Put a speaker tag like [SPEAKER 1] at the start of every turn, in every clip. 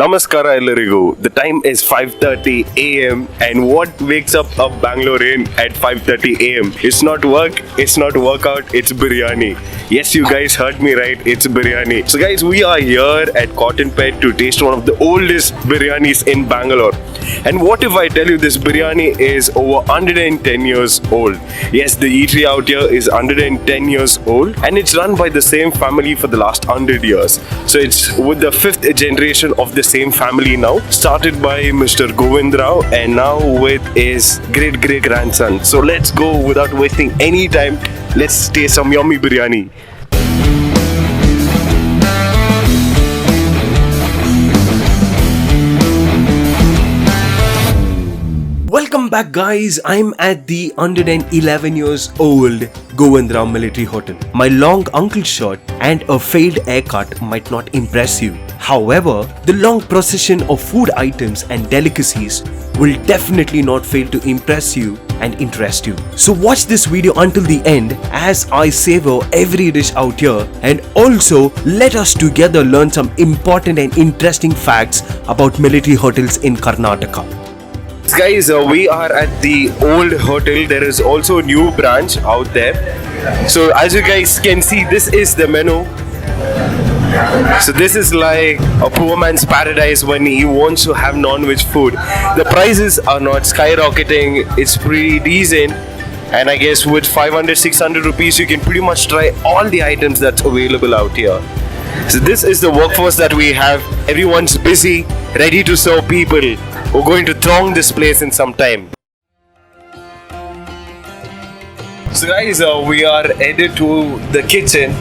[SPEAKER 1] Namaskara ellarigu. The time is 5:30 a.m. and what wakes up a Bangalorean at 5:30 a.m.? It's not work, it's not workout, it's biryani. Yes, you guys heard me right, it's biryani. So guys, we are here at Cotton Pet to taste one of the oldest biryanis in Bangalore. And what if I tell you this biryani is over 110 years old? Yes, the eatery out here is 110 years old and it's run by the same family for the last 100 years. So it's with the 5th generation of the same family now, started by Mr. Govind Rao and now with his great grandson. So let's go without wasting any time. Let's taste some yummy biryani. Welcome back guys, I'm at the 111 years old Govind Rao Military Hotel. My long uncle shot and a failed haircut might not impress you. However, the long procession of food items and delicacies will definitely not fail to impress you and interest you. So watch this video until the end as I savor every dish out here, and also let us together learn some important and interesting facts about military hotels in Karnataka. Guys, we are at the old hotel. There is also a new branch out there. So as you guys can see, this is the menu. So this is like a poor man's paradise when he wants to have non-veg food. The prices are not skyrocketing. It's pretty decent. And I guess with 500-600 rupees, you can pretty much try all the items that's available out here. So this is the workforce that we have. Everyone's busy, ready to serve people. We're going to throng this place in some time. So guys, we are headed to the kitchen.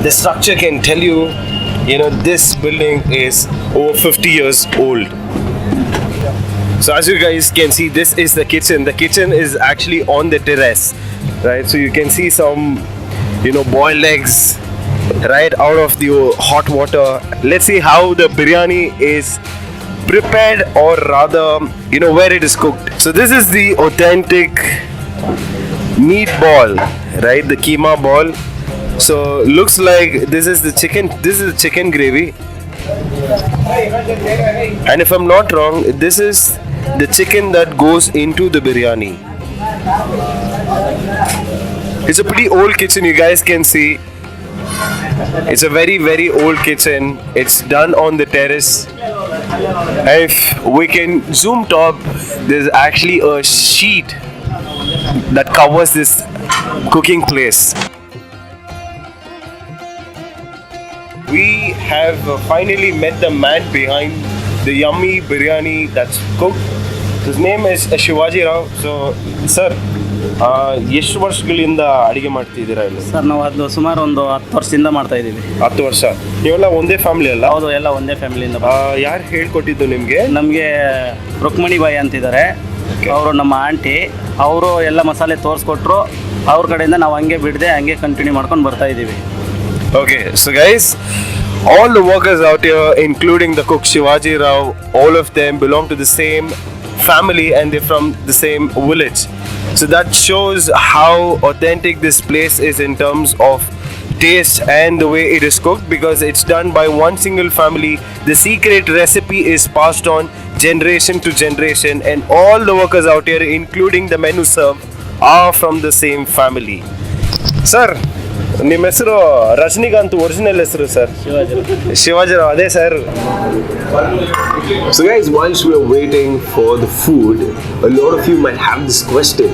[SPEAKER 1] The structure can tell you, this building is over 50 years old. So as you guys can see, this is the kitchen. The kitchen is actually on the terrace, right? So you can see some, boiled eggs right out of the hot water. Let's see how the biryani is prepared, or rather, where it is cooked. So this is the authentic meat ball, right? The keema ball. So looks like this is the chicken gravy. And if I'm not wrong, this is the chicken that goes into the biryani. It's a pretty old kitchen, you guys can see. It's a very old kitchen. It's done on the terrace. If we can zoom top, there's actually a sheet that covers this cooking place. We have finally met the man behind the yummy biryani that's cooked. His name is Shivaji Rao. So, sir, ಎಷ್ಟು ವರ್ಷಗಳಿಂದ ಅಡಿಗೆ ಮಾಡ್ತಿದ್ದೀರಾ ಇಲ್ಲಿ?
[SPEAKER 2] Sir ನಾವು ಅದು ಸುಮಾರು ಒಂದು 10 ವರ್ಷದಿಂದ ಮಾಡ್ತಾ ಇದ್ದೀವಿ.
[SPEAKER 1] 10 ವರ್ಷ. ನೀವೆಲ್ಲ ಒಂದೇ ಫ್ಯಾಮಿಲಿ ಅಲ್ಲ?
[SPEAKER 2] ಹೌದು, ಎಲ್ಲ ಒಂದೇ ಫ್ಯಾಮಿಲಿಯಿಂದ.
[SPEAKER 1] ಯಾರು ಹೇಳ್ಕೊಟ್ಟಿದ್ದು ನಿಮಗೆ?
[SPEAKER 2] ನಮಗೆ ರುಕ್ಮಣಿ ಬಾಯಿ ಅಂತಿದ್ದಾರೆ. ಅವರು ನಮ್ಮ ಆಂಟಿ. ಅವರು ಎಲ್ಲ ಮಸಾಲೆ ತೋರಿಸ್ಕೊಟ್ರು. ಅವ್ರ ಕಡೆಯಿಂದ ನಾವು ಹಂಗೆ ಬಿಡದೆ ಹಂಗೆ ಕಂಟಿನ್ಯೂ ಮಾಡ್ಕೊಂಡು ಬರ್ತಾ ಇದ್ದೀವಿ.
[SPEAKER 1] Okay, so guys, all the workers out here, including the cook Shivaji Rao, all of them belong to the same family and they're from the same village. So that shows how authentic this place is in terms of taste and the way it is cooked, because it's done by one single family. The secret recipe is passed on generation to generation, and all the workers out here, including the men who serve, are from the same family. Sir, ನಿಮ್ಮ ಹೆಸರು Rajinikanth, original ಹೆಸರು sir? Shivaji Rao. ಅದೇ sir. So guys, whilst we are waiting for the food, a lot of you might have this question: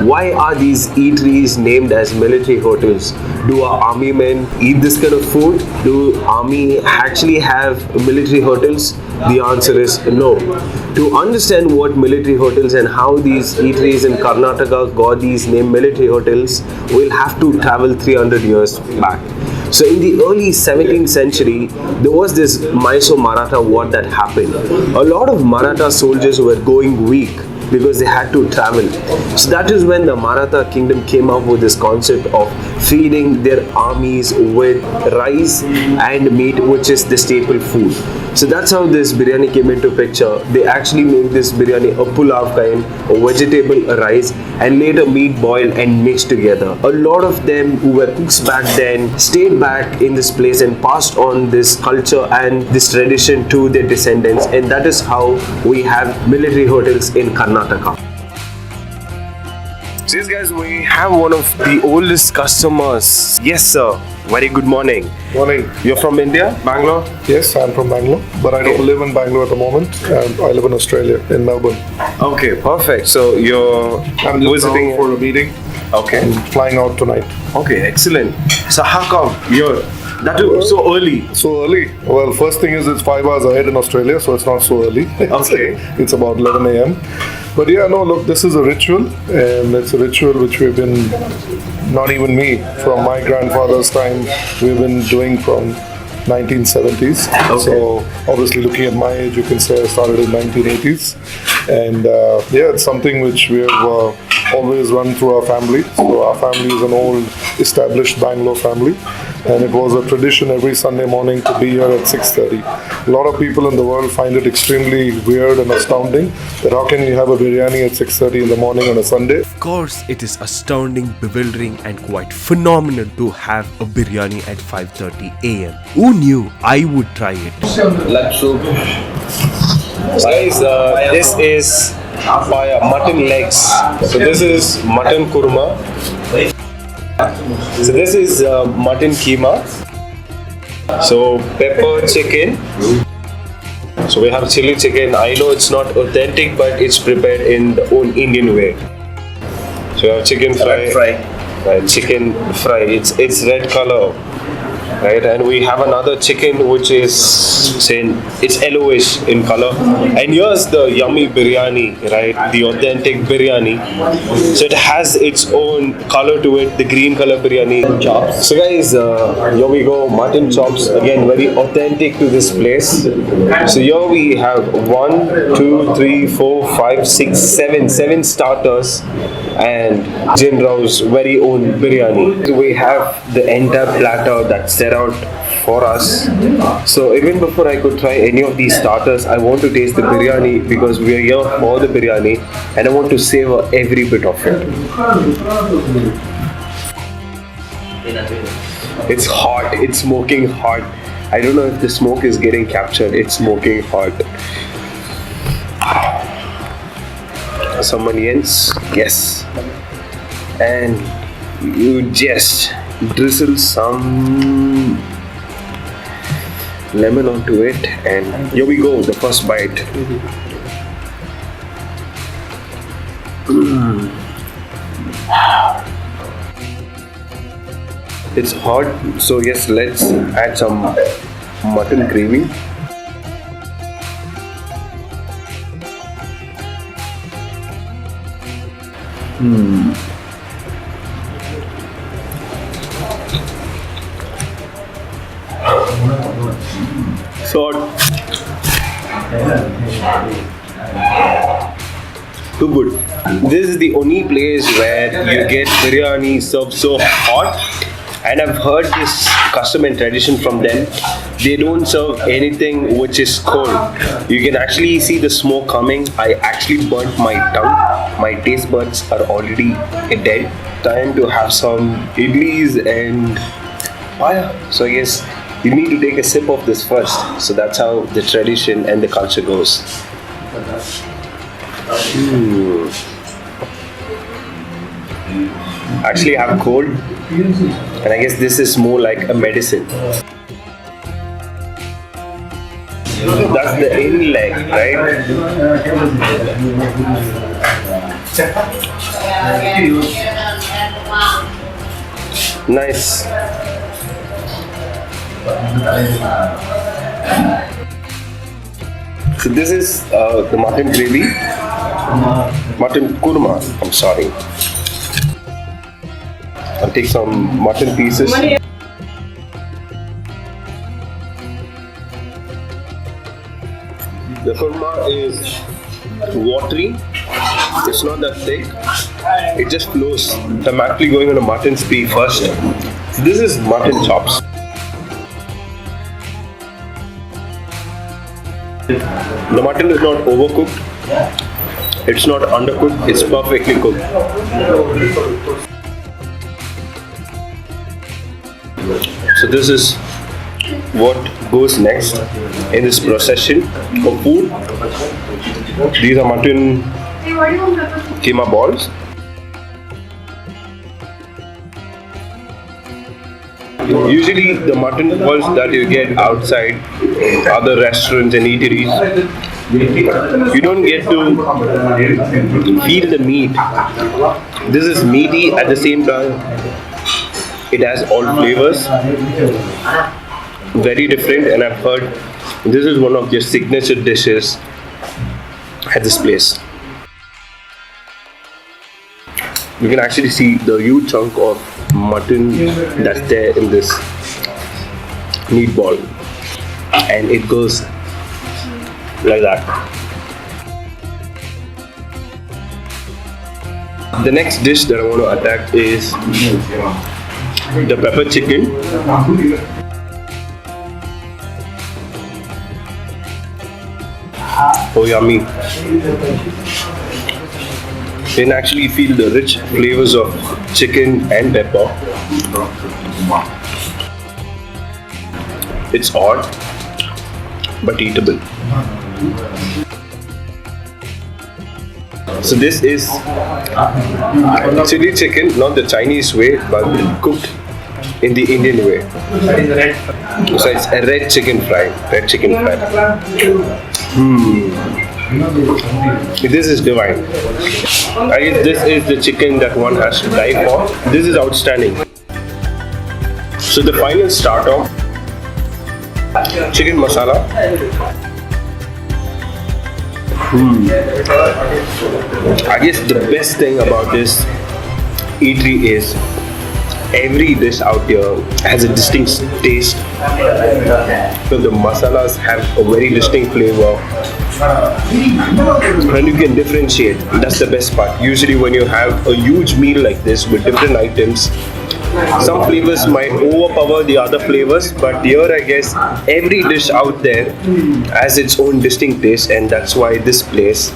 [SPEAKER 1] why are these eateries named as military hotels? Do our army men eat this kind of food? Do army actually have military hotels? The answer is no. To understand what military hotels and how these eateries in Karnataka got these named military hotels, we'll have to travel 300 years back. So in the early 17th century, there was this Mysore Maratha war that happened. A lot of Maratha soldiers were going weak because they had to travel. So that is when the Maratha kingdom came up with this concept of feeding their armies with rice and meat, which is the staple food. So that's how this biryani came into picture. They actually make this biryani a pulav kind, a vegetable, a rice, and later meat boiled and mixed together. A lot of them who were cooks back then stayed back in this place and passed on this culture and this tradition to their descendants, and that is how we have military hotels in Karnataka. So yes guys, we have one of the oldest customers. Yes sir, very good morning.
[SPEAKER 3] Morning.
[SPEAKER 1] You're from India?
[SPEAKER 3] Bangalore? Yes, I'm from Bangalore, but I don't live in Bangalore at the moment. I live in Australia, in Melbourne.
[SPEAKER 1] Okay, perfect. So you're
[SPEAKER 3] I'm just
[SPEAKER 1] visiting
[SPEAKER 3] down for a meeting.
[SPEAKER 1] Okay.
[SPEAKER 3] I'm flying out tonight.
[SPEAKER 1] Okay, excellent. So how come you're so early?
[SPEAKER 3] So early? Well, first thing is it's 5 hours ahead in Australia, so it's not so early.
[SPEAKER 1] Okay.
[SPEAKER 3] It's about 11 a.m. But yeah, no, look, this is a ritual, and it's a ritual which we've been, not even me, from my grandfather's time, we've been doing from 1970s.
[SPEAKER 1] Okay.
[SPEAKER 3] So obviously looking at my age, you can say I started in 1980s. And yeah, it's something which we have always run through our family. So our family is an old established Bangalore family, and it was a tradition every Sunday morning to be here at 6:30. A lot of people in the world find it extremely weird and astounding that how can you have a biryani at 6:30 in the morning on a Sunday?
[SPEAKER 1] Of course, it is astounding, bewildering, and quite phenomenal to have a biryani at 5:30 a.m. Who knew I would try it?
[SPEAKER 4] Leg soup. Guys, this is mutton legs. So this is mutton kurma. So this is mutton keema. So pepper chicken. So we have chili chicken. I know it's not authentic, but it's prepared in the own Indian way. So we have chicken fry. Right, chicken fry. It's red color. Right, and we have another chicken which is saying it's yellowish in color, and here's the yummy biryani, right, the authentic biryani. So it has its own color to it, the green color biryani. Chops. So guys, here we go, mutton chops, again very authentic to this place. So here we have 1, 2, 3, 4, 5, 6, 7 starters and Govind Rao's very own biryani. So we have the entire platter that's set out for us. So even before I could try any of these starters, I want to taste the biryani because we are here for the biryani and I want to savor every bit of it. It's hot, it's smoking hot. I don't know if the smoke is getting captured, it's smoking hot. Some onions, yes, and you just drizzle some lemon onto it, and here we go, the first bite. It's hot, so yes, let's add some mutton gravy. So too good. This is the only place where you get biryani served so hot, and I've heard this custom and tradition from them. They don't serve anything which is cold. You can actually see the smoke coming. I actually burnt my tongue. My taste buds are already dead. Time to have some idlis and paya. So yes, you need to take a sip of this first. So that's how the tradition and the culture goes. Actually, I have cold, and I guess this is more like a medicine. That's the in leg, right? Nice. So this is the mutton gravy, mutton kurma, I'm sorry. I'll take some mutton pieces. The kurma is watery, it's not that thick, it just flows. I'm actually going on a mutton spree first. This is mutton chops. The mutton is not overcooked. It's not undercooked. It's perfectly cooked. So this is what goes next in this procession of food. These are mutton keema balls. Usually the mutton balls that you get outside other restaurants and eateries, you don't get to feel the meat. This is meaty at the same time. It has all flavors, very different, and I've heard this is one of their signature dishes at this place. You can actually see the huge chunk of mutton that's there in this meatball, and it goes like that. The next dish that I want to attack is the pepper chicken. Oh, yummy. You can actually feel the rich flavors of chicken and pepper. It's odd, but eatable. So this is chili chicken, not the Chinese way, but cooked in the Indian way. So it's a red chicken fry. This is divine. I guess this is the chicken that one has to die for. This is outstanding. So the final starter, chicken masala. I guess the best thing about this eatery is every dish out here has a distinct taste. So the masalas have a very distinct flavor, and you can differentiate. That's the best part. Usually when you have a huge meal like this with different items, some flavors might overpower the other flavors, but here I guess every dish out there has its own distinct taste, and that's why this place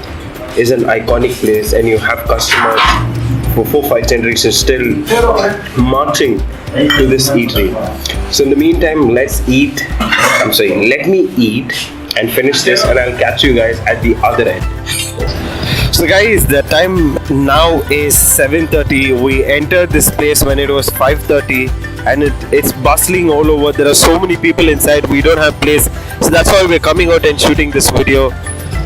[SPEAKER 4] is an iconic place, and you have customers for 4-5 generations still marching to this eatery. So in the meantime, let me eat and finish this, and I'll catch you guys at the other end.
[SPEAKER 1] So guys, the time now is 7:30. We entered this place when it was 5:30, and it's bustling all over. There are so many people inside. We don't have place, so that's why we're coming out and shooting this video.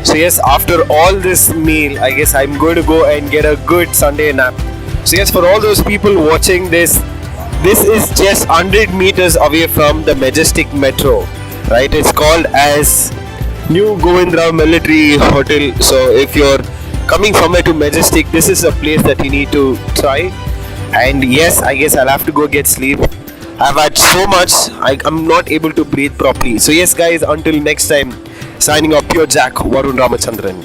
[SPEAKER 1] So yes, after all this meal, I guess I'm going to go and get a good Sunday nap. So yes, for all those people watching this is just 100 meters away from the Majestic Metro, right? It's called as New Govind Rao Military Hotel. So if you're coming from here to Majestic, this is a place that you need to try. And yes, I guess I'll have to go get sleep. I've had so much, I'm not able to breathe properly. So yes guys, until next time, signing off, Pure Jack, Varun Ramachandran.